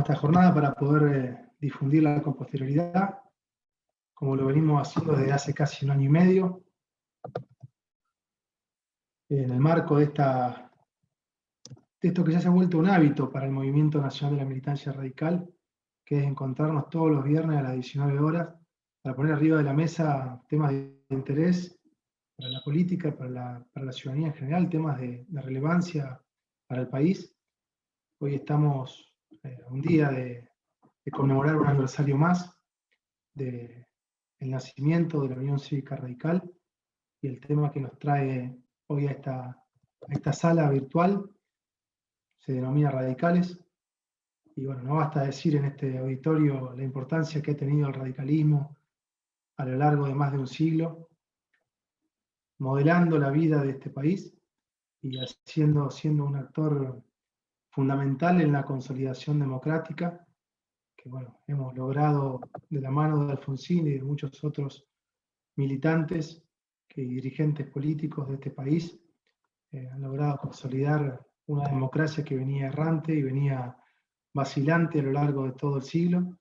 esta jornada para poder difundirla con posterioridad, como lo venimos haciendo desde hace casi un año y medio, en el marco de esto que ya se ha vuelto un hábito para el Movimiento Nacional de la Militancia Radical, que es encontrarnos todos los viernes a las 19 horas para poner arriba de la mesa temas de interés para la política, para la ciudadanía en general, temas de relevancia para el país. Hoy estamos a un día de conmemorar un aniversario más del nacimiento de la Unión Cívica Radical, y el tema que nos trae hoy a esta sala virtual se denomina Radicales. Y bueno, no basta decir en este auditorio la importancia que ha tenido el radicalismo a lo largo de más de un siglo, modelando la vida de este país y siendo un actor fundamental en la consolidación democrática, que bueno, hemos logrado de la mano de Alfonsín y de muchos otros militantes y dirigentes políticos de este país, han logrado consolidar una democracia que venía errante y venía vacilante a lo largo de todo el siglo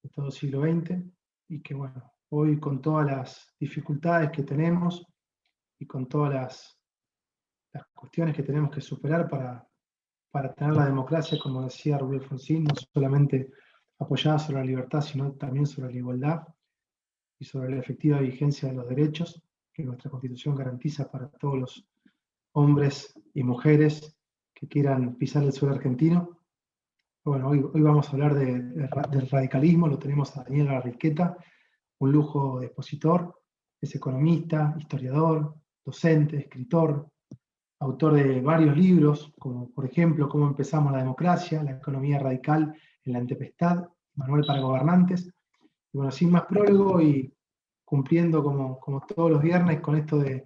XX, y que bueno, hoy con todas las dificultades que tenemos y con todas las cuestiones que tenemos que superar para tener la democracia, como decía Rubén Alfonsín, no solamente apoyada sobre la libertad, sino también sobre la igualdad y sobre la efectiva vigencia de los derechos que nuestra Constitución garantiza para todos los hombres y mujeres que quieran pisar el suelo argentino. Bueno, hoy vamos a hablar del radicalismo. Lo tenemos a Daniel Larriqueta, un lujo de expositor, es economista, historiador, docente, escritor, autor de varios libros, como por ejemplo Cómo empezamos la democracia, la economía radical en la antepestad, Manual para gobernantes. Y bueno, sin más prólogo y cumpliendo como todos los viernes con esto de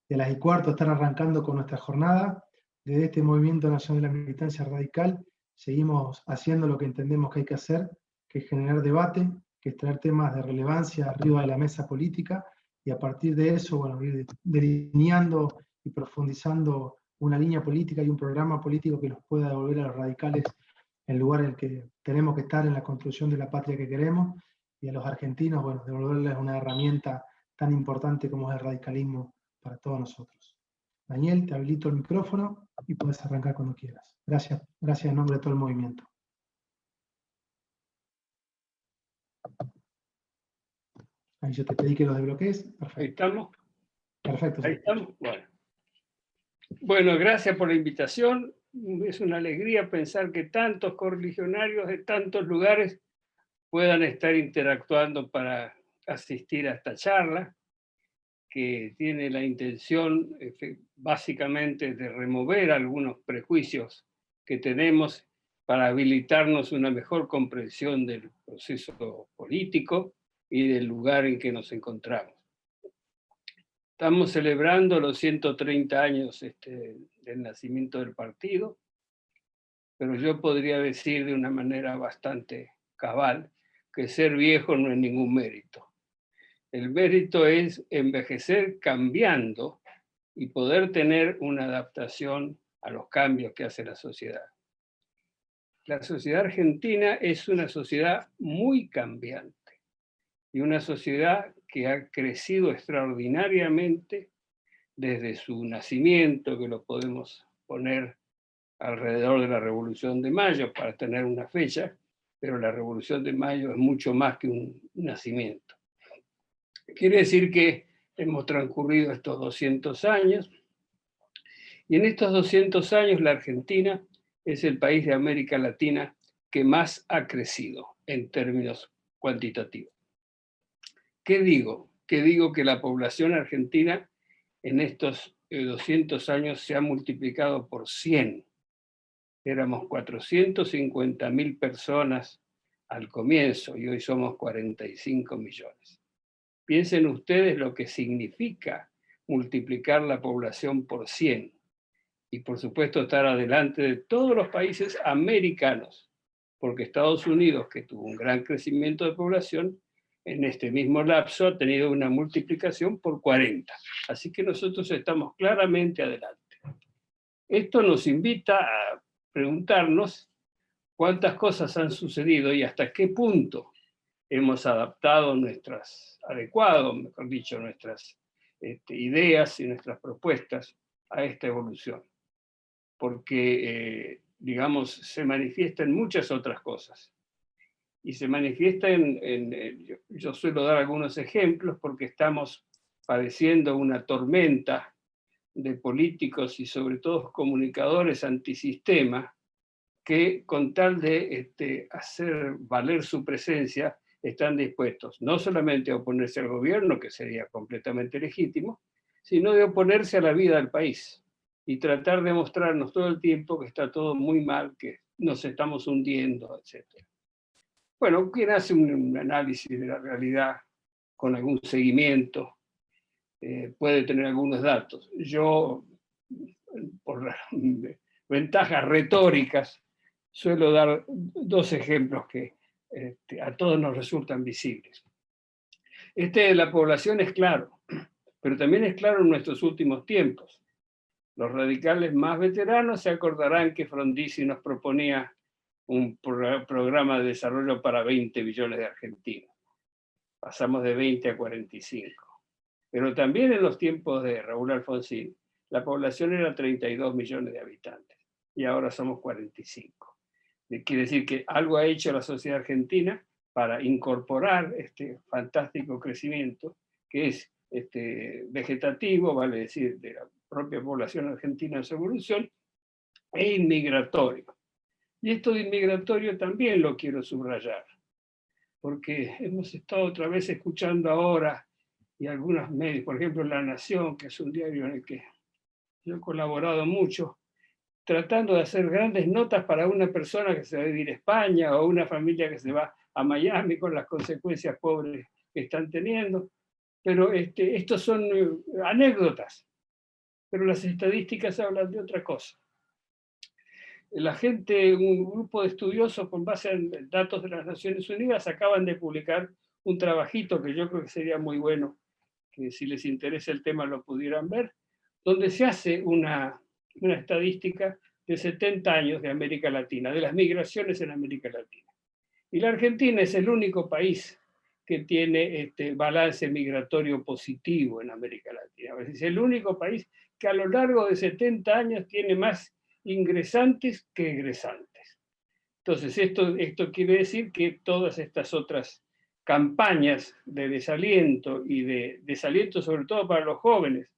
las y cuarto, estar arrancando con nuestra jornada, desde este Movimiento Nacional de la Militancia Radical, seguimos haciendo lo que entendemos que hay que hacer, que es generar debate, que es traer temas de relevancia arriba de la mesa política, y a partir de eso, bueno, ir delineando y profundizando una línea política y un programa político que nos pueda devolver a los radicales el lugar en el que tenemos que estar en la construcción de la patria que queremos, y a los argentinos, bueno, devolverles una herramienta tan importante como es el radicalismo para todos nosotros. Daniel, te habilito el micrófono y puedes arrancar cuando quieras. Gracias en nombre de todo el movimiento. Ahí yo te pedí que lo desbloquees. Perfecto. Ahí estamos. Perfecto. Ahí estamos. Bueno, gracias por la invitación. Es una alegría pensar que tantos correligionarios de tantos lugares puedan estar interactuando para asistir a esta charla, que tiene la intención básicamente de remover algunos prejuicios que tenemos para habilitarnos una mejor comprensión del proceso político y del lugar en que nos encontramos. Estamos celebrando los 130 años del nacimiento del partido, pero yo podría decir de una manera bastante cabal que ser viejo no es ningún mérito. El mérito es envejecer cambiando y poder tener una adaptación a los cambios que hace la sociedad. La sociedad argentina es una sociedad muy cambiante y una sociedad que ha crecido extraordinariamente desde su nacimiento, que lo podemos poner alrededor de la Revolución de Mayo para tener una fecha, pero la Revolución de Mayo es mucho más que un nacimiento. Quiere decir que hemos transcurrido estos 200 años, y en estos 200 años la Argentina es el país de América Latina que más ha crecido en términos cuantitativos. ¿Qué digo? Que digo que la población argentina en estos 200 años se ha multiplicado por 100. Éramos 450.000 personas al comienzo y hoy somos 45 millones. Piensen ustedes lo que significa multiplicar la población por 100 y por supuesto estar adelante de todos los países americanos, porque Estados Unidos, que tuvo un gran crecimiento de población, en este mismo lapso ha tenido una multiplicación por 40. Así que nosotros estamos claramente adelante. Esto nos invita a preguntarnos cuántas cosas han sucedido y hasta qué punto hemos adecuado, mejor dicho, nuestras ideas y nuestras propuestas a esta evolución. Porque, digamos, se manifiesta en muchas otras cosas. Y se manifiesta yo suelo dar algunos ejemplos porque estamos padeciendo una tormenta de políticos y sobre todo comunicadores antisistema que con tal de hacer valer su presencia están dispuestos no solamente a oponerse al gobierno, que sería completamente legítimo, sino de oponerse a la vida del país y tratar de mostrarnos todo el tiempo que está todo muy mal, que nos estamos hundiendo, etc. Bueno, quien hace un análisis de la realidad con algún seguimiento puede tener algunos datos. Yo, por ventajas retóricas, suelo dar dos ejemplos que a todos nos resultan visibles. De la población es claro, pero también es claro en nuestros últimos tiempos. Los radicales más veteranos se acordarán que Frondizi nos proponía un programa de desarrollo para 20 millones de argentinos. Pasamos de 20 a 45. Pero también en los tiempos de Raúl Alfonsín, la población era 32 millones de habitantes y ahora somos 45. Quiere decir que algo ha hecho la sociedad argentina para incorporar este fantástico crecimiento que es vegetativo, vale decir, de la propia población argentina en su evolución, e inmigratorio. Y esto de inmigratorio también lo quiero subrayar, porque hemos estado otra vez escuchando ahora, y algunos medios, por ejemplo La Nación, que es un diario en el que yo he colaborado mucho, tratando de hacer grandes notas para una persona que se va a vivir a España o una familia que se va a Miami con las consecuencias pobres que están teniendo. Pero estos son anécdotas, pero las estadísticas hablan de otra cosa. La gente, un grupo de estudiosos con base en datos de las Naciones Unidas acaban de publicar un trabajito que yo creo que sería muy bueno, que si les interesa el tema lo pudieran ver, donde se hace una estadística de 70 años de América Latina, de las migraciones en América Latina. Y la Argentina es el único país que tiene balance migratorio positivo en América Latina. Es el único país que a lo largo de 70 años tiene más ingresantes que egresantes. Entonces, esto quiere decir que todas estas otras campañas de desaliento y de desaliento sobre todo para los jóvenes,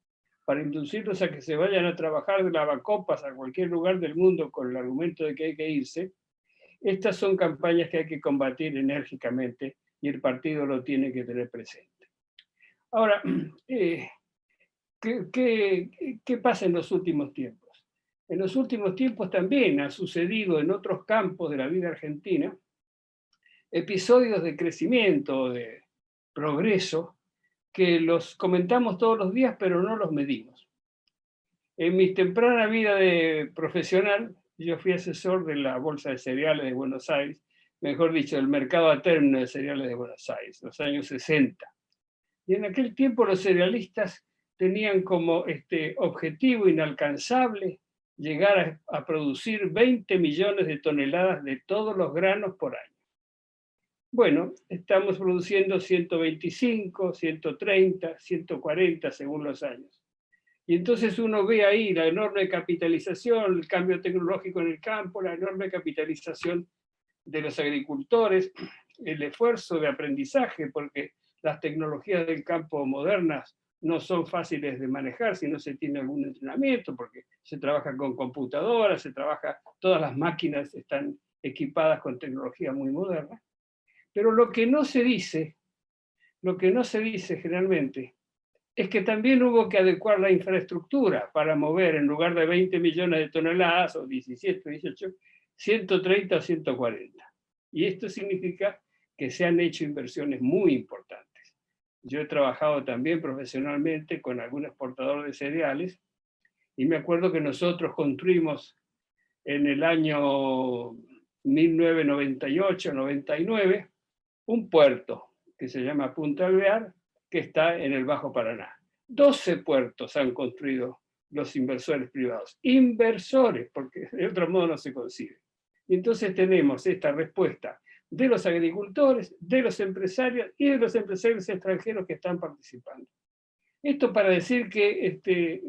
para inducirlos a que se vayan a trabajar de lavacopas a cualquier lugar del mundo con el argumento de que hay que irse, estas son campañas que hay que combatir enérgicamente y el partido lo tiene que tener presente. Ahora, ¿qué pasa en los últimos tiempos? En los últimos tiempos también ha sucedido en otros campos de la vida argentina episodios de crecimiento, de progreso, que los comentamos todos los días, pero no los medimos. En mi temprana vida de profesional, yo fui asesor de la Bolsa de Cereales de Buenos Aires, mejor dicho, del mercado a término de cereales de Buenos Aires, los años 60. Y en aquel tiempo los cerealistas tenían como objetivo inalcanzable llegar a producir 20 millones de toneladas de todos los granos por año. Bueno, estamos produciendo 125, 130, 140 según los años. Y entonces uno ve ahí la enorme capitalización, el cambio tecnológico en el campo, la enorme capitalización de los agricultores, el esfuerzo de aprendizaje, porque las tecnologías del campo modernas no son fáciles de manejar si no se tiene algún entrenamiento, porque se trabaja con computadoras, todas las máquinas están equipadas con tecnología muy moderna. Pero lo que no se dice generalmente, es que también hubo que adecuar la infraestructura para mover, en lugar de 20 millones de toneladas, o 17, 18, 130 o 140. Y esto significa que se han hecho inversiones muy importantes. Yo he trabajado también profesionalmente con algún exportador de cereales, y me acuerdo que nosotros construimos en el año 1998-99 un puerto que se llama Punta Alvear, que está en el Bajo Paraná. 12 puertos han construido los inversores privados. Inversores, porque de otro modo no se concibe. Y entonces tenemos esta respuesta de los agricultores, de los empresarios y de los empresarios extranjeros que están participando. Esto para decir que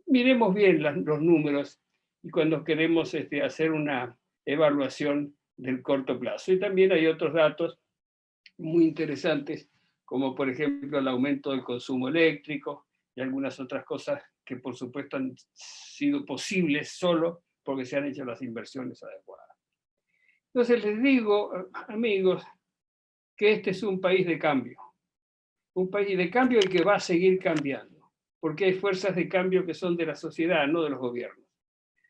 miremos bien los números y cuando queremos hacer una evaluación del corto plazo. Y también hay otros datos muy interesantes, como por ejemplo el aumento del consumo eléctrico y algunas otras cosas que por supuesto han sido posibles solo porque se han hecho las inversiones adecuadas. Entonces les digo, amigos, que este es un país de cambio y que va a seguir cambiando, porque hay fuerzas de cambio que son de la sociedad, no de los gobiernos.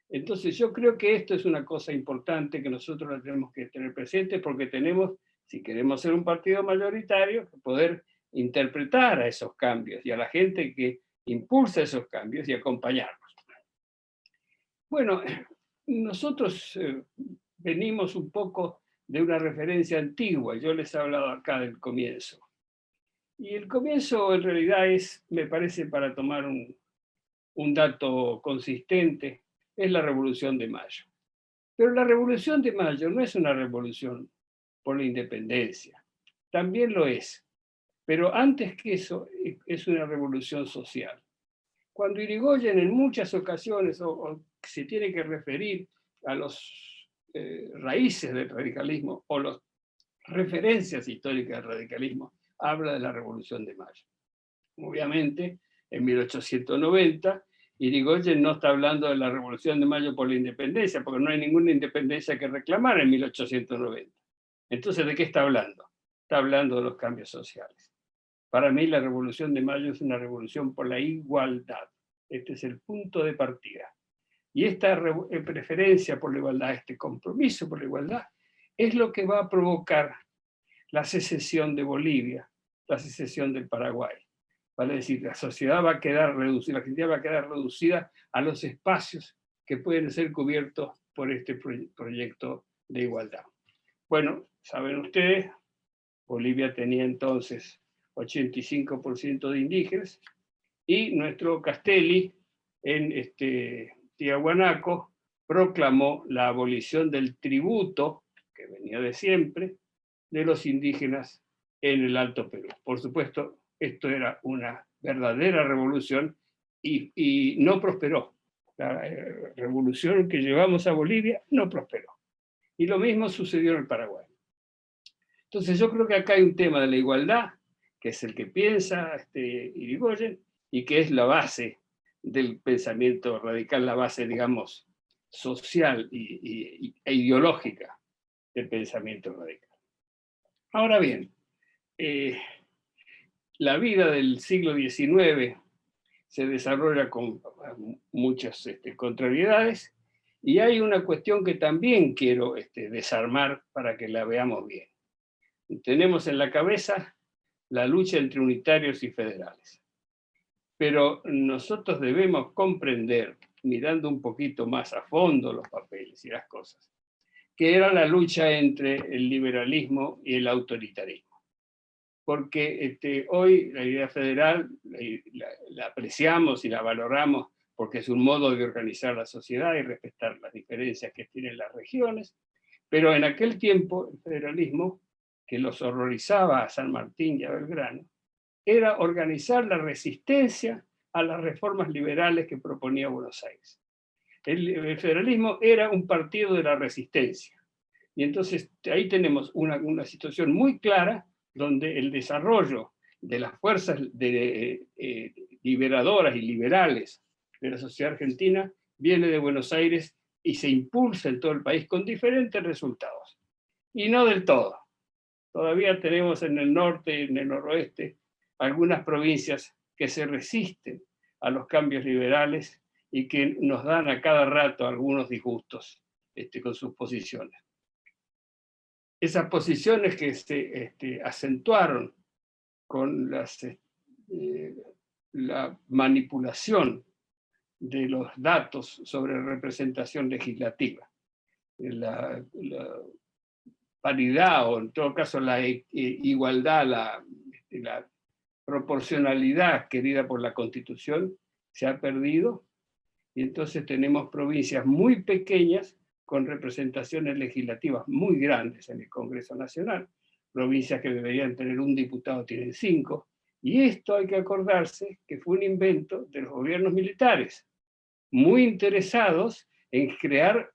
Entonces yo creo que esto es una cosa importante que nosotros la tenemos que tener presente, porque tenemos, si queremos ser un partido mayoritario, poder interpretar a esos cambios y a la gente que impulsa esos cambios y acompañarlos. Bueno, nosotros venimos un poco de una referencia antigua, yo les he hablado acá del comienzo. Y el comienzo en realidad es, me parece, para tomar un dato consistente, es la Revolución de Mayo. Pero la Revolución de Mayo no es una revolución por la independencia, también lo es, pero antes que eso es una revolución social. Cuando Irigoyen en muchas ocasiones se tiene que referir a los raíces del radicalismo o las referencias históricas del radicalismo, habla de la Revolución de Mayo. Obviamente, en 1890, Irigoyen no está hablando de la Revolución de Mayo por la independencia, porque no hay ninguna independencia que reclamar en 1890. Entonces, ¿de qué está hablando? Está hablando de los cambios sociales. Para mí, la Revolución de Mayo es una revolución por la igualdad. Este es el punto de partida. Y esta preferencia por la igualdad, este compromiso por la igualdad, es lo que va a provocar la secesión de Bolivia, la secesión del Paraguay. Vale decir, la sociedad va a quedar reducida, la Argentina va a quedar reducida a los espacios que pueden ser cubiertos por este proyecto de igualdad. Bueno, saben ustedes, Bolivia tenía entonces 85% de indígenas y nuestro Castelli en Tiahuanaco proclamó la abolición del tributo, que venía de siempre, de los indígenas en el Alto Perú. Por supuesto, esto era una verdadera revolución y no prosperó. La revolución que llevamos a Bolivia no prosperó. Y lo mismo sucedió en el Paraguay. Entonces yo creo que acá hay un tema de la igualdad, que es el que piensa Irigoyen, y que es la base del pensamiento radical, la base, digamos, social e ideológica del pensamiento radical. Ahora bien, la vida del siglo XIX se desarrolla con muchas contrariedades, y hay una cuestión que también quiero desarmar para que la veamos bien. Tenemos en la cabeza la lucha entre unitarios y federales. Pero nosotros debemos comprender, mirando un poquito más a fondo los papeles y las cosas, que era la lucha entre el liberalismo y el autoritarismo. Porque hoy la idea federal la apreciamos y la valoramos porque es un modo de organizar la sociedad y respetar las diferencias que tienen las regiones, pero en aquel tiempo el federalismo, que los horrorizaba a San Martín y a Belgrano, era organizar la resistencia a las reformas liberales que proponía Buenos Aires. El federalismo era un partido de la resistencia. Y entonces ahí tenemos una situación muy clara donde el desarrollo de las fuerzas liberadoras y liberales de la sociedad argentina viene de Buenos Aires y se impulsa en todo el país con diferentes resultados. Y no del todo. Todavía tenemos en el norte y en el noroeste algunas provincias que se resisten a los cambios liberales y que nos dan a cada rato algunos disgustos con sus posiciones. Esas posiciones que se acentuaron con la manipulación de los datos sobre representación legislativa, la paridad o en todo caso la igualdad, la proporcionalidad querida por la Constitución se ha perdido, y entonces tenemos provincias muy pequeñas con representaciones legislativas muy grandes en el Congreso Nacional, provincias que deberían tener un diputado tienen 5, y esto hay que acordarse que fue un invento de los gobiernos militares, muy interesados en crear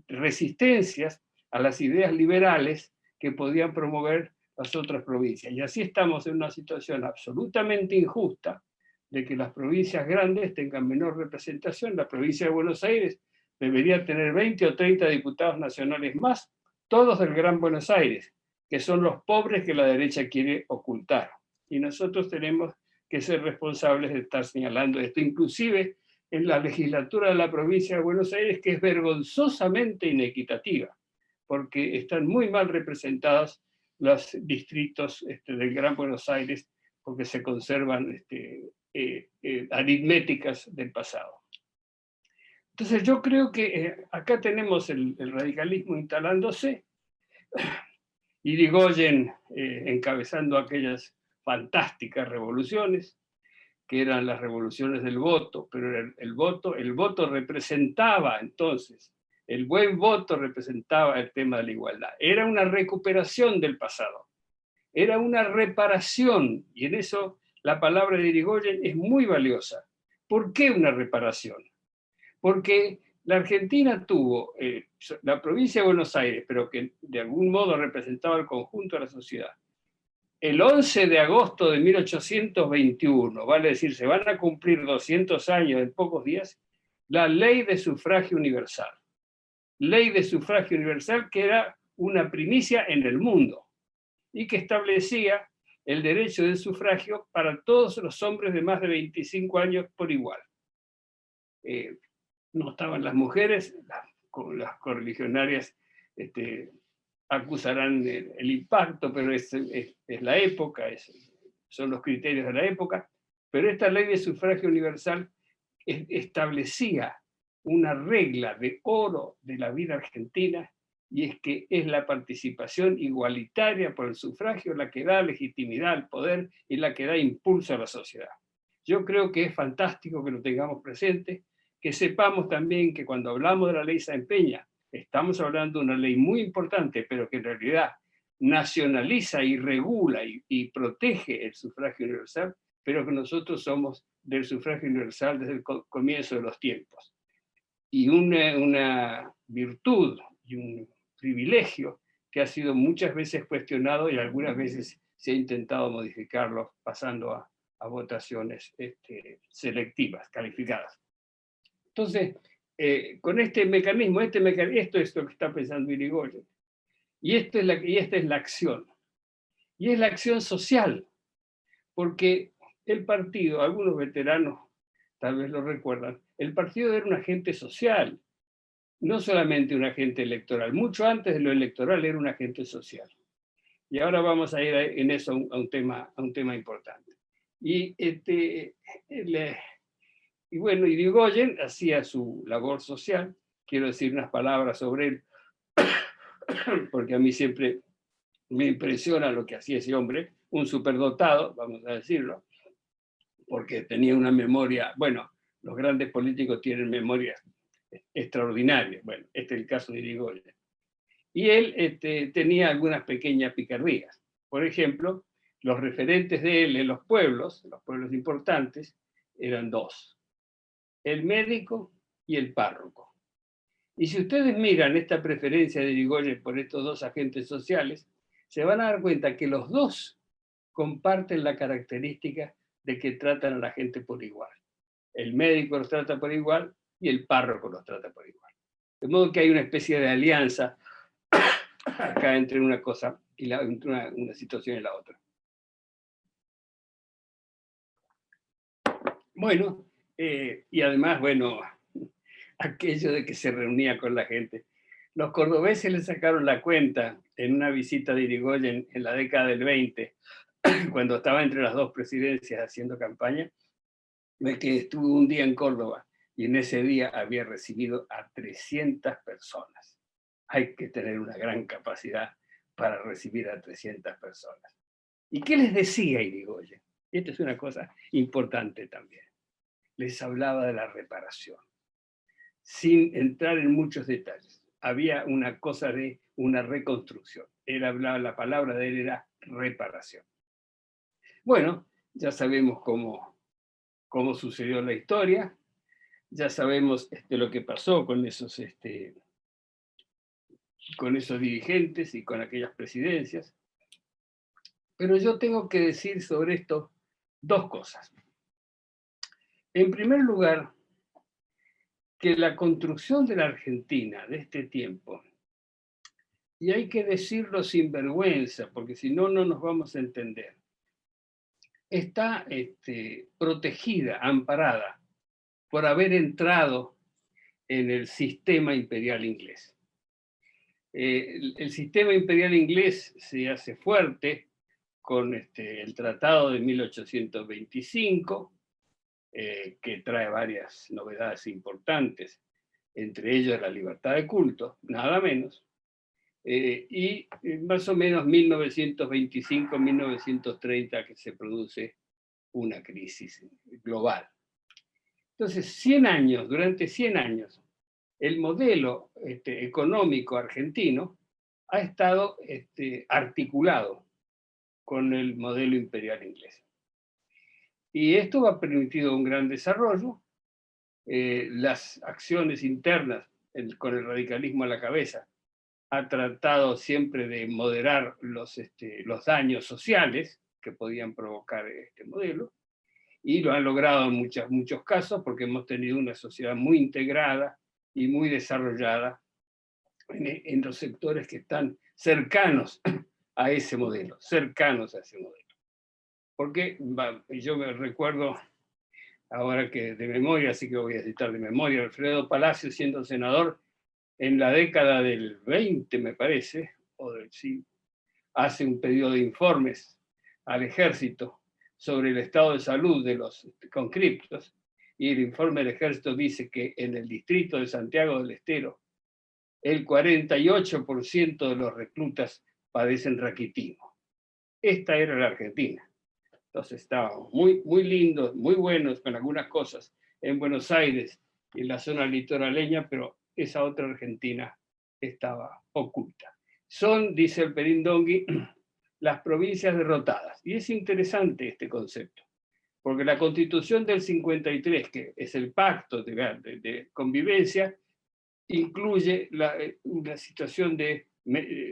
resistencias a las ideas liberales que podían promover las otras provincias. Y así estamos en una situación absolutamente injusta de que las provincias grandes tengan menor representación. La provincia de Buenos Aires debería tener 20 o 30 diputados nacionales más, todos del Gran Buenos Aires, que son los pobres que la derecha quiere ocultar. Y nosotros tenemos que ser responsables de estar señalando esto, inclusive en la legislatura de la provincia de Buenos Aires, que es vergonzosamente inequitativa, porque están muy mal representados los distritos del Gran Buenos Aires, porque se conservan aritméticas del pasado. Entonces yo creo que acá tenemos el radicalismo instalándose, Irigoyen encabezando aquellas fantásticas revoluciones, que eran las revoluciones del voto, pero el voto representaba entonces, el buen voto representaba el tema de la igualdad. Era una recuperación del pasado, era una reparación, y en eso la palabra de Irigoyen es muy valiosa. ¿Por qué una reparación? Porque la Argentina tuvo la provincia de Buenos Aires, pero que de algún modo representaba el conjunto de la sociedad. El 11 de agosto de 1821, vale decir, se van a cumplir 200 años en pocos días, la ley de sufragio universal. Ley de sufragio universal que era una primicia en el mundo y que establecía el derecho del sufragio para todos los hombres de más de 25 años por igual. No estaban las mujeres, las correligionarias acusarán el impacto, pero es la época, son los criterios de la época, pero esta ley de sufragio universal establecía una regla de oro de la vida argentina, y es que es la participación igualitaria por el sufragio la que da legitimidad al poder y la que da impulso a la sociedad. Yo creo que es fantástico que lo tengamos presente, que sepamos también que cuando hablamos de la ley Sáenz Peña, estamos hablando de una ley muy importante, pero que en realidad nacionaliza y regula y protege el sufragio universal, pero que nosotros somos del sufragio universal desde el comienzo de los tiempos. Y una virtud y un privilegio que ha sido muchas veces cuestionado y algunas veces se ha intentado modificarlo pasando a votaciones selectivas, calificadas. Entonces, con este mecanismo, esto es lo que está pensando Irigoyen. Y esta es la acción. Y es la acción social, porque el partido, algunos veteranos tal vez lo recuerdan, el partido era un agente social, no solamente un agente electoral. Mucho antes de lo electoral era un agente social. Y ahora vamos a ir en eso a un tema importante. Y bueno, Irigoyen hacía su labor social. Quiero decir unas palabras sobre él, porque a mí siempre me impresiona lo que hacía ese hombre, un superdotado, vamos a decirlo, porque tenía una memoria, bueno, los grandes políticos tienen memorias extraordinarias, bueno, este es el caso de Irigoyen. Y él tenía algunas pequeñas picardías. Por ejemplo, los referentes de él en los pueblos importantes, eran dos: el médico y el párroco. Y si ustedes miran esta preferencia de Irigoyen por estos dos agentes sociales, se van a dar cuenta que los dos comparten la característica de que tratan a la gente por igual. El médico los trata por igual y el párroco los trata por igual. De modo que hay una especie de alianza acá entre una cosa y entre una situación y la otra. Bueno, y además, bueno, aquello de que se reunía con la gente. Los cordobeses le sacaron la cuenta en una visita de Irigoyen en la década del 20, cuando estaba entre las dos presidencias haciendo campaña, de que estuvo un día en Córdoba y en ese día había recibido a 300 personas. Hay que tener una gran capacidad para recibir a 300 personas. ¿Y qué les decía Irigoyen? Esta es una cosa importante también. Les hablaba de la reparación. sin entrar en muchos detalles. Había una cosa de una reconstrucción. Él hablaba, la palabra de él era reparación. Bueno, ya sabemos cómo sucedió la historia, ya sabemos lo que pasó con esos dirigentes y con aquellas presidencias, pero yo tengo que decir sobre esto dos cosas. En primer lugar, que la construcción de la Argentina de este tiempo, y hay que decirlo sin vergüenza, porque si no, no nos vamos a entender, está protegida, amparada, por haber entrado en el sistema imperial inglés. El sistema imperial inglés se hace fuerte con el Tratado de 1825, que trae varias novedades importantes, entre ellas la libertad de culto, nada menos, y más o menos 1925-1930 que se produce una crisis global. Entonces, 100 años, durante 100 años, el modelo económico argentino ha estado articulado con el modelo imperial inglés. Y esto ha permitido un gran desarrollo. Las acciones internas, con el radicalismo a la cabeza, ha tratado siempre de moderar los daños sociales que podían provocar este modelo, y lo han logrado en muchos casos porque hemos tenido una sociedad muy integrada y muy desarrollada en los sectores que están cercanos a ese modelo, Porque yo me recuerdo, ahora que de memoria, así que voy a citar de memoria, Alfredo Palacio siendo senador en la década del 20, me parece, sí, hace un pedido de informes al ejército sobre el estado de salud de los conscriptos, y el informe del ejército dice que en el distrito de Santiago del Estero, el 48% de los reclutas padecen raquitismo. Esta era la Argentina. Entonces estábamos muy lindos, muy buenos con algunas cosas en Buenos Aires y en la zona litoraleña, pero esa otra Argentina estaba oculta. Son, dice el Perindongui, las provincias derrotadas. Y es interesante este concepto, porque la Constitución del 53, que es el pacto de convivencia, incluye una situación de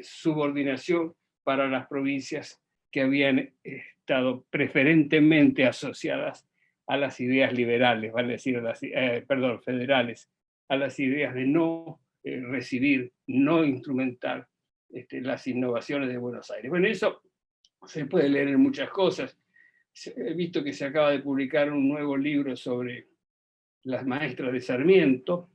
subordinación para las provincias que habían estado preferentemente asociadas a las ideas liberales, vale decir, federales, a las ideas de no recibir, no instrumentar las innovaciones de Buenos Aires. Bueno, eso se puede leer en muchas cosas. He visto que se acaba de publicar un nuevo libro sobre las maestras de Sarmiento.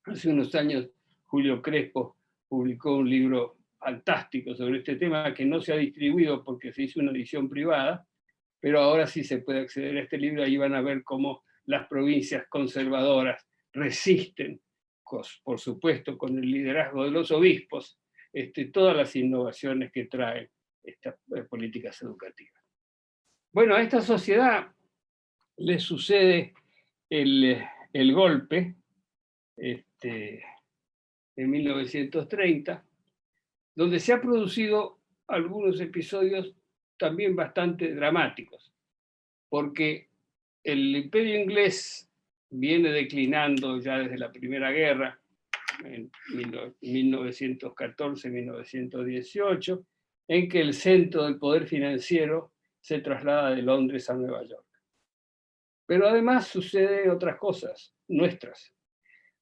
Hace unos años Julio Crespo publicó un libro fantástico sobre este tema que no se ha distribuido porque se hizo una edición privada, pero ahora sí se puede acceder a este libro. Ahí van a ver cómo las provincias conservadoras resisten, por supuesto con el liderazgo de los obispos, todas las innovaciones que traen estas políticas educativas. Bueno, a esta sociedad le sucede el golpe en 1930, donde se han producido algunos episodios también bastante dramáticos, porque el imperio inglés viene declinando ya desde la Primera Guerra, en 1914-1918, en que el centro del poder financiero se traslada de Londres a Nueva York. Pero además suceden otras cosas nuestras.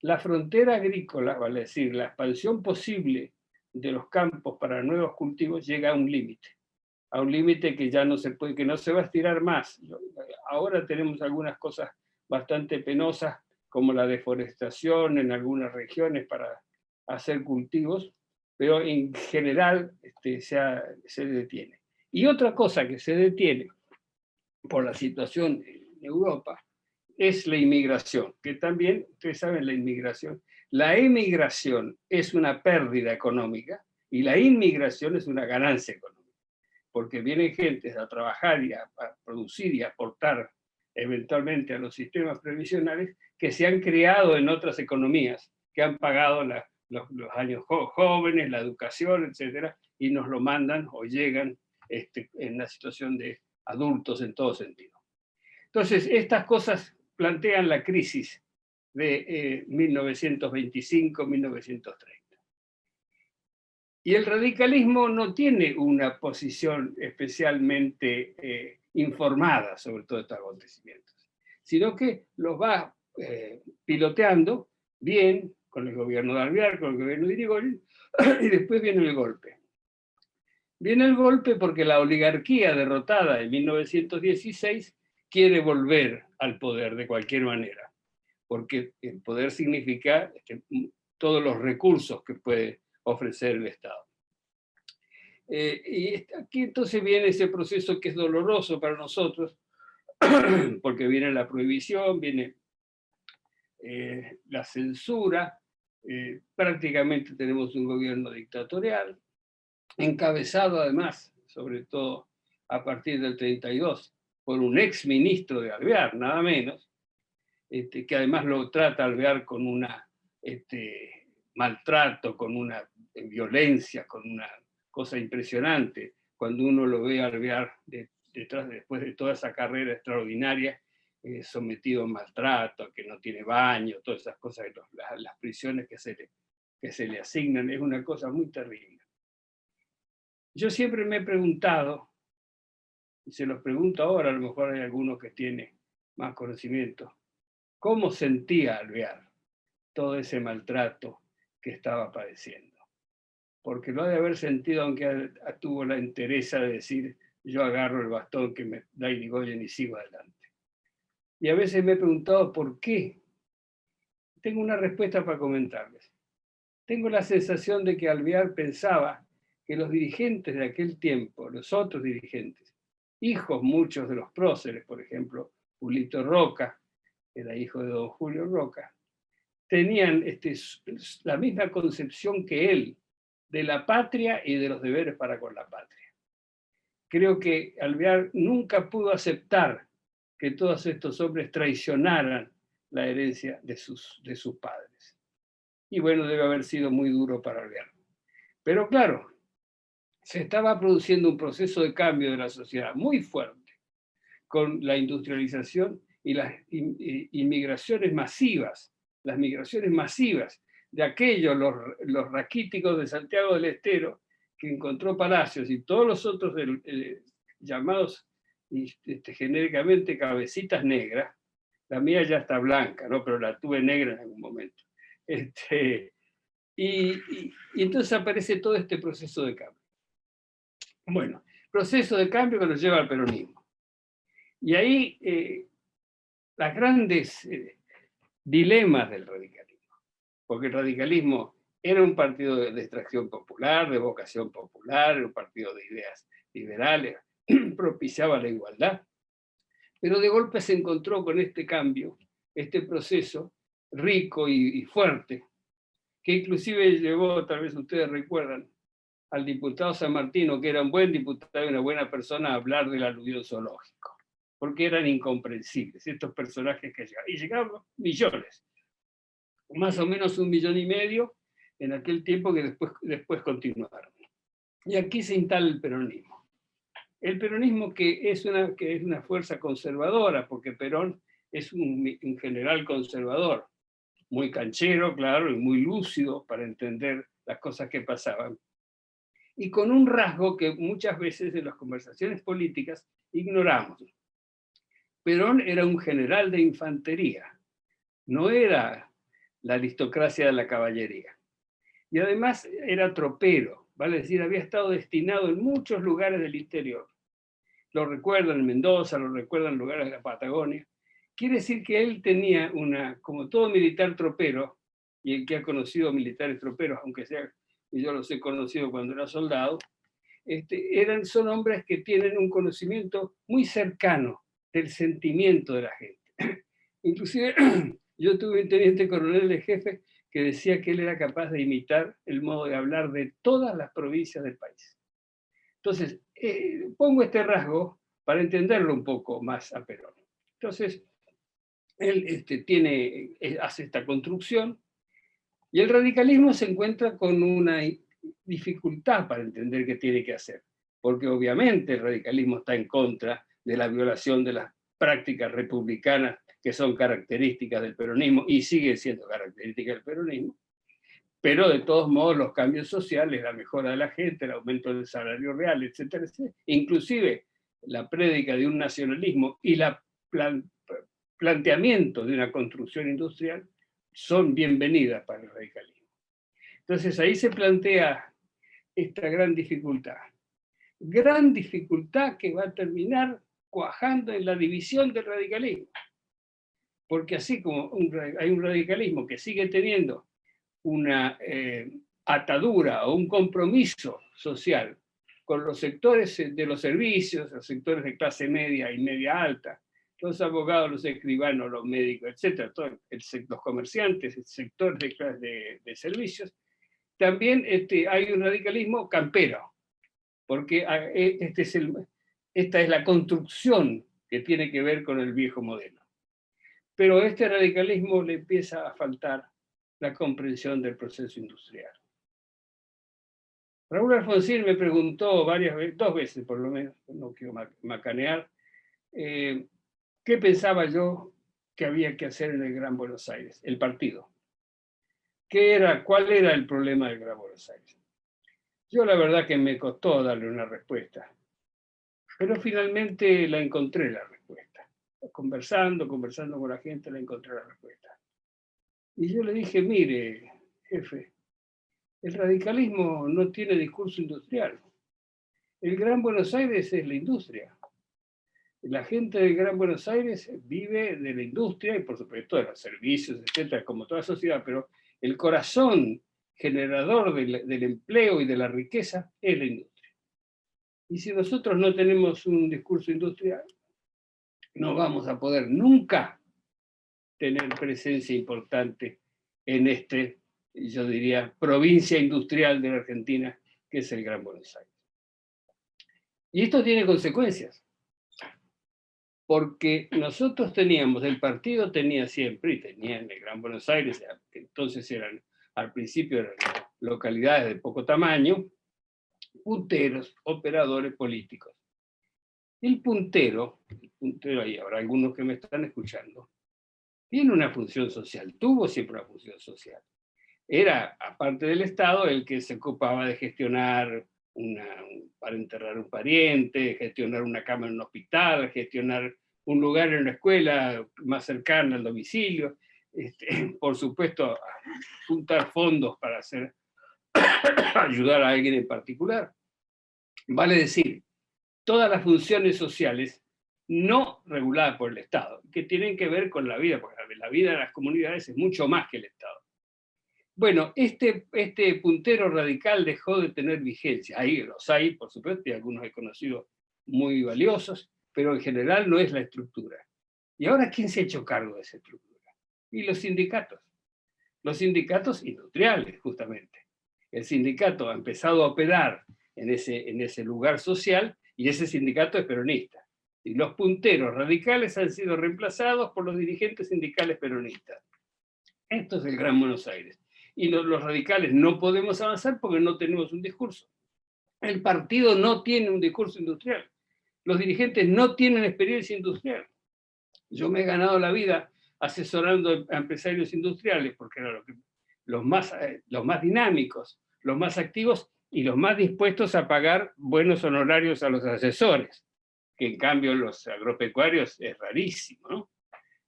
La frontera agrícola, vale decir, la expansión posible de los campos para nuevos cultivos llega a un límite que ya no se puede, que no se va a estirar más. Ahora tenemos algunas cosas bastante penosas, como la deforestación en algunas regiones para hacer cultivos, pero en general se detiene. Y otra cosa que se detiene por la situación en Europa es la inmigración, que también, ustedes saben, la emigración es una pérdida económica y la inmigración es una ganancia económica, porque vienen gentes a trabajar y a producir y a aportar eventualmente a los sistemas previsionales que se han creado en otras economías, que han pagado los años jóvenes, la educación, etcétera, y nos lo mandan o llegan en la situación de adultos en todo sentido. Entonces, estas cosas plantean la crisis de 1925-1930. Y el radicalismo no tiene una posición especialmente informada sobre todos estos acontecimientos, sino que los va piloteando bien con el gobierno de Alvear, con el gobierno de Irigoyen, y después viene el golpe. Viene el golpe porque la oligarquía derrotada en 1916 quiere volver al poder de cualquier manera, porque el poder significa todos los recursos que puede ofrecer el Estado. Y aquí entonces viene ese proceso que es doloroso para nosotros, porque viene la prohibición, viene la censura, prácticamente tenemos un gobierno dictatorial, encabezado además, sobre todo a partir del 32, por un ex ministro de Alvear, nada menos, que además lo trata Alvear con una maltrato, con una violencia, con una cosa impresionante, cuando uno lo ve Alvear después de toda esa carrera extraordinaria, sometido a maltrato, que no tiene baño, todas esas cosas, las prisiones que se le asignan, es una cosa muy terrible. Yo siempre me he preguntado, y se los pregunto ahora, a lo mejor hay algunos que tienen más conocimiento, ¿cómo sentía Alvear todo ese maltrato que estaba padeciendo? Porque lo ha de haber sentido, aunque tuvo la entereza de decir, yo agarro el bastón que me da Irigoyen y sigo adelante. Y a veces me he preguntado por qué. Tengo una respuesta para comentarles. Tengo la sensación de que Alvear pensaba que los dirigentes de aquel tiempo, los otros dirigentes, hijos muchos de los próceres, por ejemplo, Julito Roca, era hijo de don Julio Roca, tenían la misma concepción que él de la patria y de los deberes para con la patria. Creo que Alvear nunca pudo aceptar que todos estos hombres traicionaran la herencia de sus padres. Y bueno, debe haber sido muy duro para Alvear. Pero claro, se estaba produciendo un proceso de cambio de la sociedad muy fuerte, con la industrialización y las inmigraciones masivas, las migraciones masivas de aquellos, los raquíticos de Santiago del Estero, que encontró Palacios, y todos los otros llamados genéricamente cabecitas negras. La mía ya está blanca, ¿no? Pero la tuve negra en algún momento. Y entonces aparece todo este proceso de cambio. Bueno, proceso de cambio que nos lleva al peronismo. Y ahí las grandes dilemas del radicalismo, porque el radicalismo era un partido de extracción popular, de vocación popular, era un partido de ideas liberales, propiciaba la igualdad, pero de golpe se encontró con este cambio, este proceso rico y fuerte, que inclusive llevó, tal vez ustedes recuerdan, al diputado San Martino, que era un buen diputado y una buena persona, a hablar del aluvión zoológico, porque eran incomprensibles estos personajes que llegaban. Y llegaban millones, más o menos 1,5 millones en aquel tiempo, que después continuaron. Y aquí se instala el peronismo. El peronismo que es una fuerza conservadora, porque Perón es un general conservador, muy canchero, claro, y muy lúcido para entender las cosas que pasaban. Y con un rasgo que muchas veces en las conversaciones políticas ignoramos. Perón era un general de infantería, no era la aristocracia de la caballería. Y además era tropero, vale decir, había estado destinado en muchos lugares del interior. Lo recuerdan en Mendoza, lo recuerdan en lugares de la Patagonia. Quiere decir que él tenía como todo militar tropero, y el que ha conocido militares troperos, aunque sea, y yo los he conocido cuando era soldado, son hombres que tienen un conocimiento muy cercano del sentimiento de la gente. Inclusive yo tuve un teniente coronel de jefe que decía que él era capaz de imitar el modo de hablar de todas las provincias del país. Entonces, pongo este rasgo para entenderlo un poco más a Perón. Entonces, Él hace esta construcción, y el radicalismo se encuentra con una dificultad para entender qué tiene que hacer, porque obviamente el radicalismo está en contra de la violación de las prácticas republicanas que son características del peronismo y siguen siendo características del peronismo, pero de todos modos los cambios sociales, la mejora de la gente, el aumento del salario real, etcétera, etcétera, inclusive la prédica de un nacionalismo y el planteamiento de una construcción industrial son bienvenidas para el radicalismo. Entonces ahí se plantea esta gran dificultad que va a terminar cuajando en la división del radicalismo. Porque así como hay un radicalismo que sigue teniendo una atadura o un compromiso social con los sectores de los servicios, los sectores de clase media y media alta, los abogados, los escribanos, los médicos, etcétera, los comerciantes, el sector de servicios, también hay un radicalismo campero, porque esta es la construcción que tiene que ver con el viejo modelo. Pero a este radicalismo le empieza a faltar la comprensión del proceso industrial. Raúl Alfonsín me preguntó varias veces, 2 veces por lo menos, no quiero macanear, qué pensaba yo que había que hacer en el Gran Buenos Aires, el partido. ¿Cuál era el problema del Gran Buenos Aires? Yo la verdad que me costó darle una respuesta, pero finalmente la encontré la respuesta. Conversando con la gente la encontré la respuesta. Y yo le dije, mire, jefe, el radicalismo no tiene discurso industrial. El Gran Buenos Aires es la industria. La gente del Gran Buenos Aires vive de la industria y por supuesto de los servicios, etcétera, como toda sociedad, pero el corazón generador del empleo y de la riqueza es la industria. Y si nosotros no tenemos un discurso industrial, no vamos a poder nunca tener presencia importante en yo diría, provincia industrial de la Argentina, que es el Gran Buenos Aires. Y esto tiene consecuencias, porque nosotros el partido tenía siempre, y tenía en el Gran Buenos Aires, que entonces al principio eran localidades de poco tamaño, punteros, operadores políticos. El puntero, ahí habrá algunos que me están escuchando, tiene una función social, tuvo siempre una función social. Era, aparte del Estado, el que se ocupaba de gestionar para enterrar un pariente, gestionar una cama en un hospital, gestionar un lugar en una escuela más cercana al domicilio, por supuesto, juntar fondos para ayudar a alguien en particular. Vale decir, todas las funciones sociales no reguladas por el Estado, que tienen que ver con la vida, porque la vida de las comunidades es mucho más que el Estado. Bueno, este puntero radical dejó de tener vigencia. Ahí los hay, por supuesto, y algunos he conocido muy valiosos, pero en general no es la estructura. ¿Y ahora quién se ha hecho cargo de esa estructura? Y los sindicatos industriales, justamente. El sindicato ha empezado a operar en ese lugar social y ese sindicato es peronista. Y los punteros radicales han sido reemplazados por los dirigentes sindicales peronistas. Esto es el Gran Buenos Aires. Y los radicales no podemos avanzar porque no tenemos un discurso. El partido no tiene un discurso industrial. Los dirigentes no tienen experiencia industrial. Yo me he ganado la vida asesorando a empresarios industriales porque eran los más dinámicos, los más activos y los más dispuestos a pagar buenos honorarios a los asesores, que en cambio los agropecuarios es rarísimo, ¿no?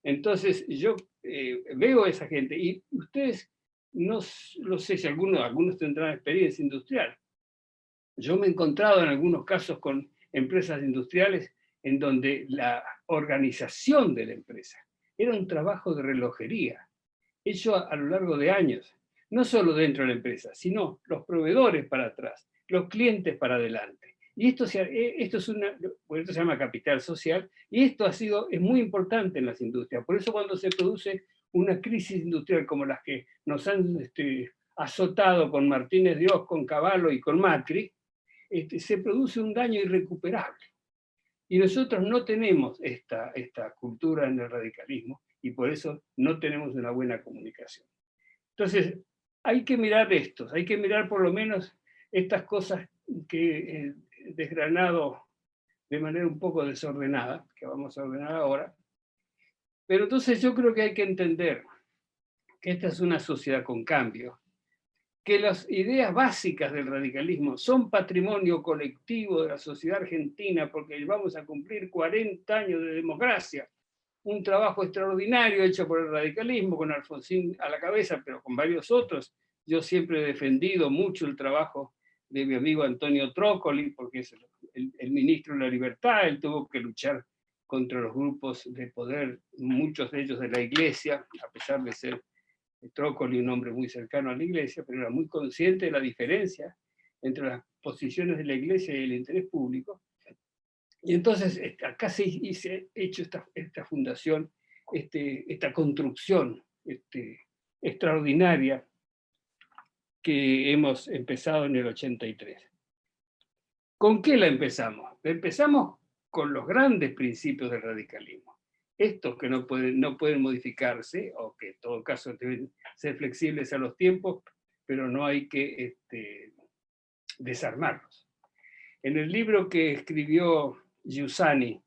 Entonces yo veo a esa gente y ustedes no sé si algunos tendrán experiencia industrial. Yo me he encontrado en algunos casos con empresas industriales en donde la organización de la empresa era un trabajo de relojería, hecho a lo largo de años, no solo dentro de la empresa, sino los proveedores para atrás, los clientes para adelante. Y esto se llama capital social, y esto es muy importante en las industrias. Por eso cuando se produce una crisis industrial como las que nos han azotado con Martínez de Oz, con Cavallo y con Macri, se produce un daño irrecuperable. Y nosotros no tenemos esta cultura en el radicalismo, y por eso no tenemos una buena comunicación. Entonces, hay que mirar estos, hay que mirar por lo menos estas cosas que he desgranado de manera un poco desordenada, que vamos a ordenar ahora. Pero entonces yo creo que hay que entender que esta es una sociedad con cambio, que las ideas básicas del radicalismo son patrimonio colectivo de la sociedad argentina, porque vamos a cumplir 40 años de democracia, un trabajo extraordinario hecho por el radicalismo, con Alfonsín a la cabeza, pero con varios otros. Yo siempre he defendido mucho el trabajo de mi amigo Antonio Trócoli, porque es el ministro de la Libertad. Él tuvo que luchar contra los grupos de poder, muchos de ellos de la Iglesia, a pesar de ser Trócoli un hombre muy cercano a la Iglesia, pero era muy consciente de la diferencia entre las posiciones de la Iglesia y el interés público. Y entonces acá se ha hecho esta fundación, esta construcción extraordinaria que hemos empezado en el 83. ¿Con qué la empezamos? La empezamos con los grandes principios del radicalismo. Estos que no pueden modificarse, o que en todo caso deben ser flexibles a los tiempos, pero no hay que desarmarlos. En el libro que escribió Giussani,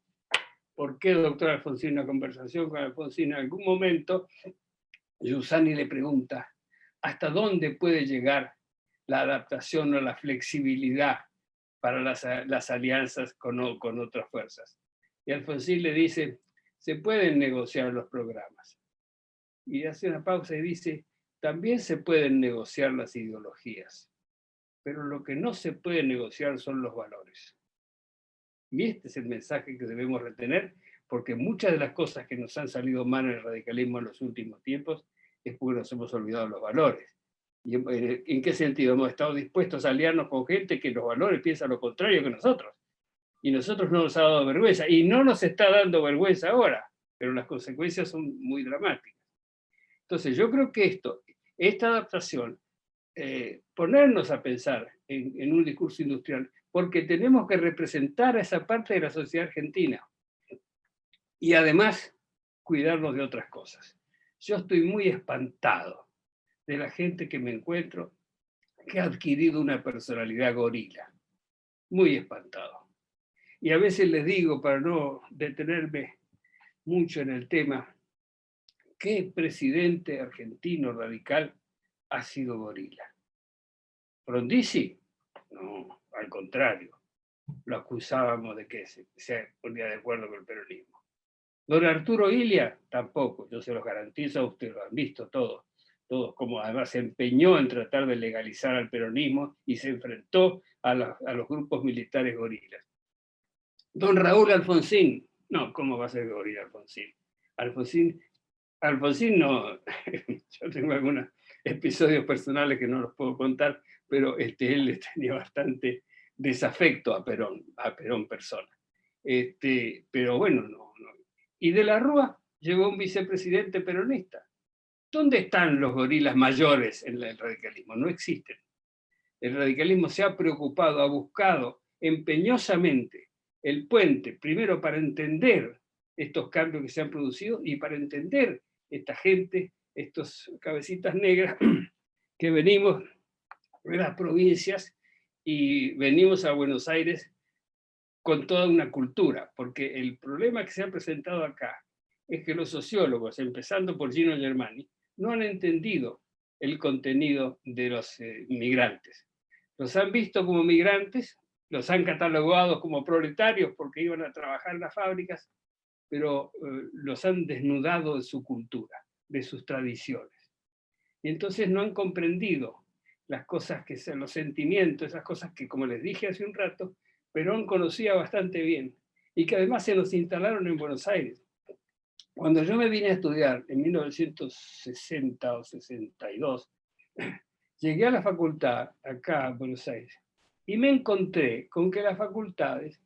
¿por qué doctor Alfonsín? Una conversación con Alfonsín, en algún momento Giussani le pregunta hasta dónde puede llegar la adaptación o la flexibilidad para las alianzas con otras fuerzas. Y Alfonsín le dice, se pueden negociar los programas. Y hace una pausa y dice, también se pueden negociar las ideologías, pero lo que no se puede negociar son los valores. Y este es el mensaje que debemos retener, porque muchas de las cosas que nos han salido mal en el radicalismo en los últimos tiempos es porque nos hemos olvidado los valores. ¿Y en qué sentido? Hemos estado dispuestos a aliarnos con gente que los valores piensa lo contrario que nosotros. Y nosotros no nos ha dado vergüenza. Y no nos está dando vergüenza ahora, pero las consecuencias son muy dramáticas. Entonces yo creo que esta adaptación, ponernos a pensar en un discurso industrial, porque tenemos que representar a esa parte de la sociedad argentina y además cuidarnos de otras cosas. Yo estoy muy espantado de la gente que me encuentro que ha adquirido una personalidad gorila, muy espantado. Y a veces les digo, para no detenerme mucho en el tema, ¿qué presidente argentino radical ha sido gorila? ¿Frondizi? No, al contrario. Lo acusábamos de que se ponía de acuerdo con el peronismo. Don Arturo Illia, tampoco, yo se los garantizo, ustedes lo han visto todos, como además se empeñó en tratar de legalizar al peronismo y se enfrentó a los grupos militares gorilas. Don Raúl Alfonsín, no, ¿cómo va a ser gorila Alfonsín? Alfonsín no, yo tengo algunos episodios personales que no los puedo contar, pero él le tenía bastante desafecto a Perón persona. Pero bueno, no. Y de la Rúa llegó un vicepresidente peronista. ¿Dónde están los gorilas mayores en el radicalismo? No existen. El radicalismo se ha preocupado, ha buscado empeñosamente el puente, primero para entender estos cambios que se han producido y para entender esta gente, estos cabecitas negras que venimos de las provincias y venimos a Buenos Aires con toda una cultura, porque el problema que se ha presentado acá es que los sociólogos, empezando por Gino Germani, no han entendido el contenido de los migrantes. Los han visto como migrantes, los han catalogado como proletarios porque iban a trabajar en las fábricas, pero los han desnudado de su cultura, de sus tradiciones. Y entonces no han comprendido las cosas que son los sentimientos, esas cosas que, como les dije hace un rato, Perón conocía bastante bien y que además se nos instalaron en Buenos Aires. Cuando yo me vine a estudiar en 1960 o 62, llegué a la facultad acá en Buenos Aires y me encontré con que las facultades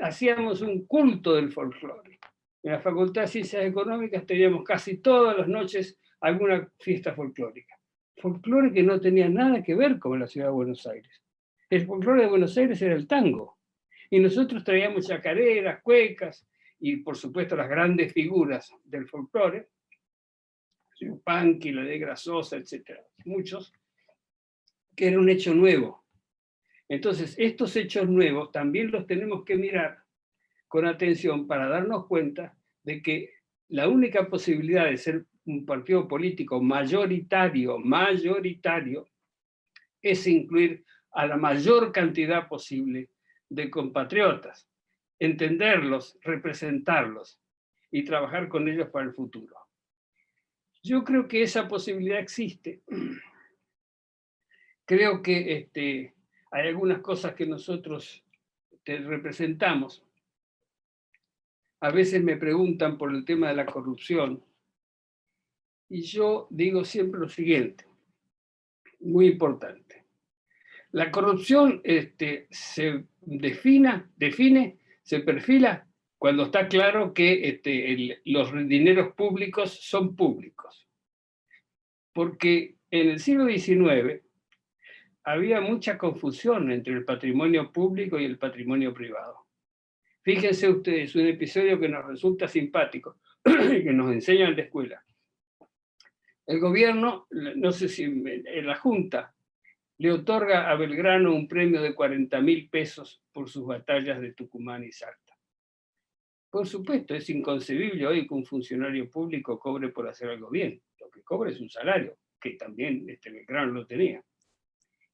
hacíamos un culto del folclore. En la Facultad de Ciencias Económicas teníamos casi todas las noches alguna fiesta folclórica. Folclore que no tenía nada que ver con la ciudad de Buenos Aires. El folclore de Buenos Aires era el tango. Y nosotros traíamos chacareras, cuecas y por supuesto las grandes figuras del folclore Yupanqui, la de Grasosa, etc. Muchos, que era un hecho nuevo. Entonces, estos hechos nuevos también los tenemos que mirar con atención para darnos cuenta de que la única posibilidad de ser un partido político mayoritario, es incluir a la mayor cantidad posible de compatriotas, entenderlos, representarlos y trabajar con ellos para el futuro. Yo creo que esa posibilidad existe. Creo que hay algunas cosas que nosotros representamos. A veces me preguntan por el tema de la corrupción y yo digo siempre lo siguiente, muy importante. La corrupción se define, se perfila cuando está claro que los dineros públicos son públicos. Porque en el siglo XIX había mucha confusión entre el patrimonio público y el patrimonio privado. Fíjense ustedes, un episodio que nos resulta simpático, que nos enseñan en la escuela. El gobierno, no sé si en la Junta, le otorga a Belgrano un premio de 40.000 pesos por sus batallas de Tucumán y Salta. Por supuesto, es inconcebible hoy que un funcionario público cobre por hacer algo bien. Lo que cobra es un salario, que también Belgrano lo tenía.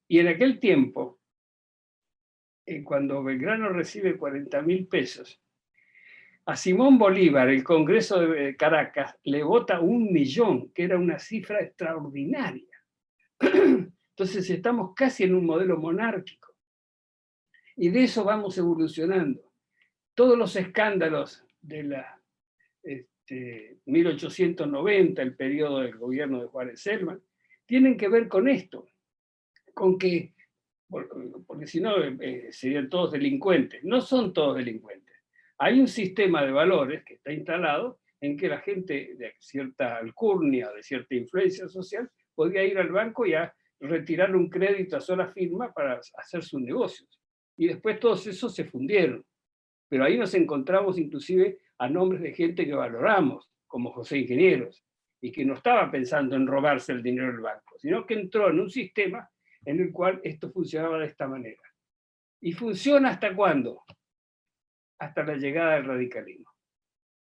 Y en aquel tiempo, cuando Belgrano recibe 40.000 pesos, a Simón Bolívar, el Congreso de Caracas, le vota 1.000.000, que era una cifra extraordinaria. Entonces estamos casi en un modelo monárquico. Y de eso vamos evolucionando. Todos los escándalos de la 1890, el periodo del gobierno de Juárez Celman, tienen que ver con esto, con que, porque si no serían todos delincuentes. No son todos delincuentes. Hay un sistema de valores que está instalado en que la gente de cierta alcurnia, de cierta influencia social, podía ir al banco y a retirar un crédito a sola firma para hacer sus negocios. Y después todos esos se fundieron. Pero ahí nos encontramos inclusive a nombres de gente que valoramos, como José Ingenieros, y que no estaba pensando en robarse el dinero del banco, sino que entró en un sistema en el cual esto funcionaba de esta manera. ¿Y funciona hasta cuándo? Hasta la llegada del radicalismo.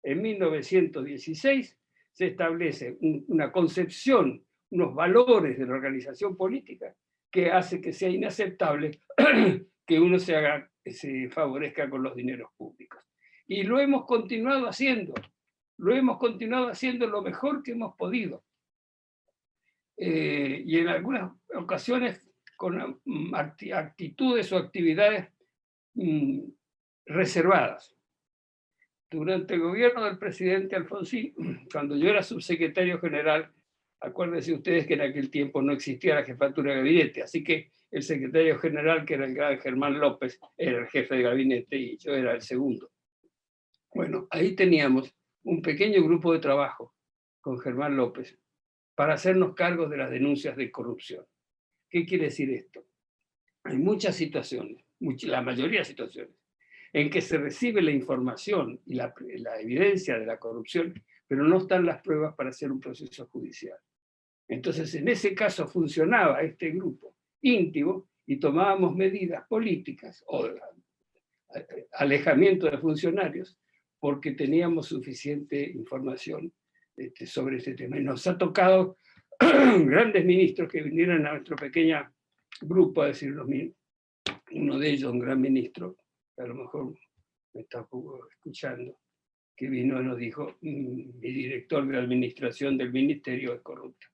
En 1916 se establece una concepción, unos valores de la organización política que hace que sea inaceptable que uno se favorezca con los dineros públicos. Y lo hemos continuado haciendo lo mejor que hemos podido. Y en algunas ocasiones con actitudes o actividades reservadas. Durante el gobierno del presidente Alfonsín, cuando yo era subsecretario general, acuérdense ustedes que en aquel tiempo no existía la jefatura de gabinete, así que el secretario general, que era el gran Germán López, era el jefe de gabinete y yo era el segundo. Bueno, ahí teníamos un pequeño grupo de trabajo con Germán López para hacernos cargo de las denuncias de corrupción. ¿Qué quiere decir esto? Hay muchas situaciones, la mayoría de situaciones, en que se recibe la información y la evidencia de la corrupción, pero no están las pruebas para hacer un proceso judicial. Entonces, en ese caso funcionaba este grupo íntimo y tomábamos medidas políticas o alejamiento de funcionarios porque teníamos suficiente información sobre este tema. Y nos ha tocado grandes ministros que vinieron a nuestro pequeño grupo a decirnos, uno de ellos, un gran ministro, a lo mejor me está escuchando, que vino y nos dijo, mi director de administración del ministerio es corrupto.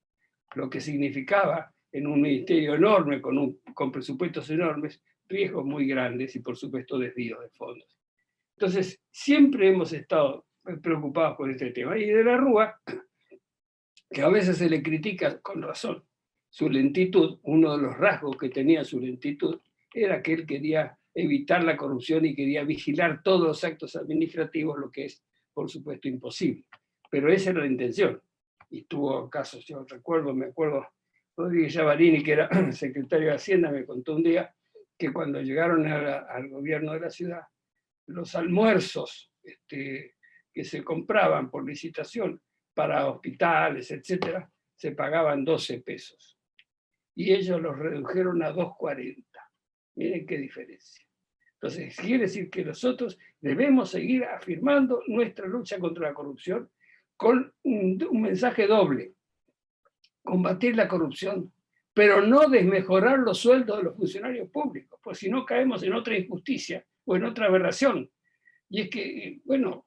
Lo que significaba en un ministerio enorme, con presupuestos enormes, riesgos muy grandes y por supuesto desvíos de fondos. Entonces, siempre hemos estado preocupados por este tema. Y de la Rúa, que a veces se le critica con razón su lentitud, uno de los rasgos que tenía su lentitud era que él quería evitar la corrupción y quería vigilar todos los actos administrativos, lo que es, por supuesto, imposible. Pero esa era la intención. Y tuvo casos, yo me acuerdo, Rodríguez Llavarini, que era secretario de Hacienda, me contó un día que cuando llegaron al gobierno de la ciudad, los almuerzos que se compraban por licitación para hospitales, etcétera, se pagaban 12 pesos. Y ellos los redujeron a 2,40. Miren qué diferencia. Entonces, quiere decir que nosotros debemos seguir afirmando nuestra lucha contra la corrupción con un mensaje doble: combatir la corrupción, pero no desmejorar los sueldos de los funcionarios públicos, pues si no caemos en otra injusticia o en otra aberración. Y es que, bueno,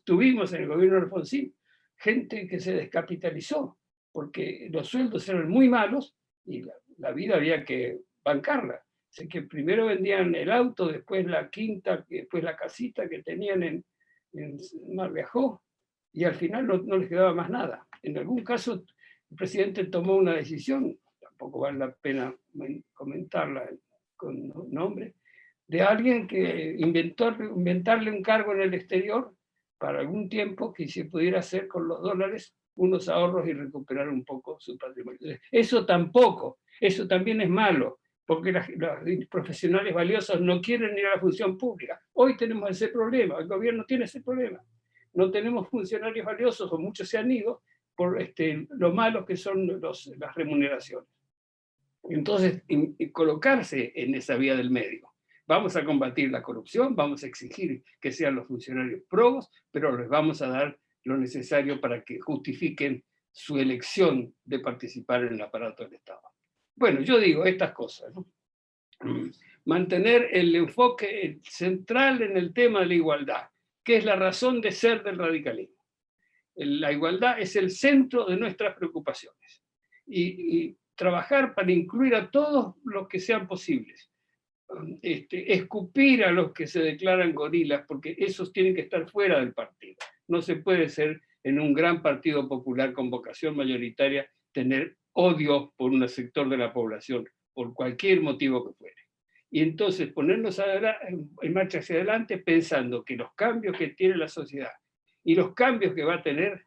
tuvimos en el gobierno de Alfonsín gente que se descapitalizó porque los sueldos eran muy malos y la vida había que bancarla. Así que primero vendían el auto, después la quinta, después la casita que tenían en Mar de Ajó, y al final no les quedaba más nada. En algún caso, el presidente tomó una decisión, tampoco vale la pena comentarla con nombre, de alguien que inventarle un cargo en el exterior para algún tiempo que se pudiera hacer con los dólares unos ahorros y recuperar un poco su patrimonio. Eso también es malo, porque los profesionales valiosos no quieren ir a la función pública. Hoy tenemos ese problema, el gobierno tiene ese problema. No tenemos funcionarios valiosos, o muchos se han ido, por lo malos que son las remuneraciones. Entonces, colocarse en esa vía del medio. Vamos a combatir la corrupción, vamos a exigir que sean los funcionarios probos, pero les vamos a dar lo necesario para que justifiquen su elección de participar en el aparato del Estado. Bueno, yo digo estas cosas, ¿no? Mantener el enfoque central en el tema de la igualdad, que es la razón de ser del radicalismo. La igualdad es el centro de nuestras preocupaciones. Y trabajar para incluir a todos los que sean posibles. Escupir a los que se declaran gorilas, porque esos tienen que estar fuera del partido. No se puede ser en un gran partido popular con vocación mayoritaria tener odio por un sector de la población, por cualquier motivo que fuere. Y entonces ponernos en marcha hacia adelante pensando que los cambios que tiene la sociedad y los cambios que va a tener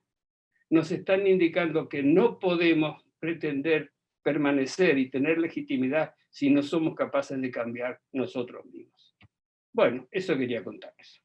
nos están indicando que no podemos pretender permanecer y tener legitimidad si no somos capaces de cambiar nosotros mismos. Bueno, eso quería contarles.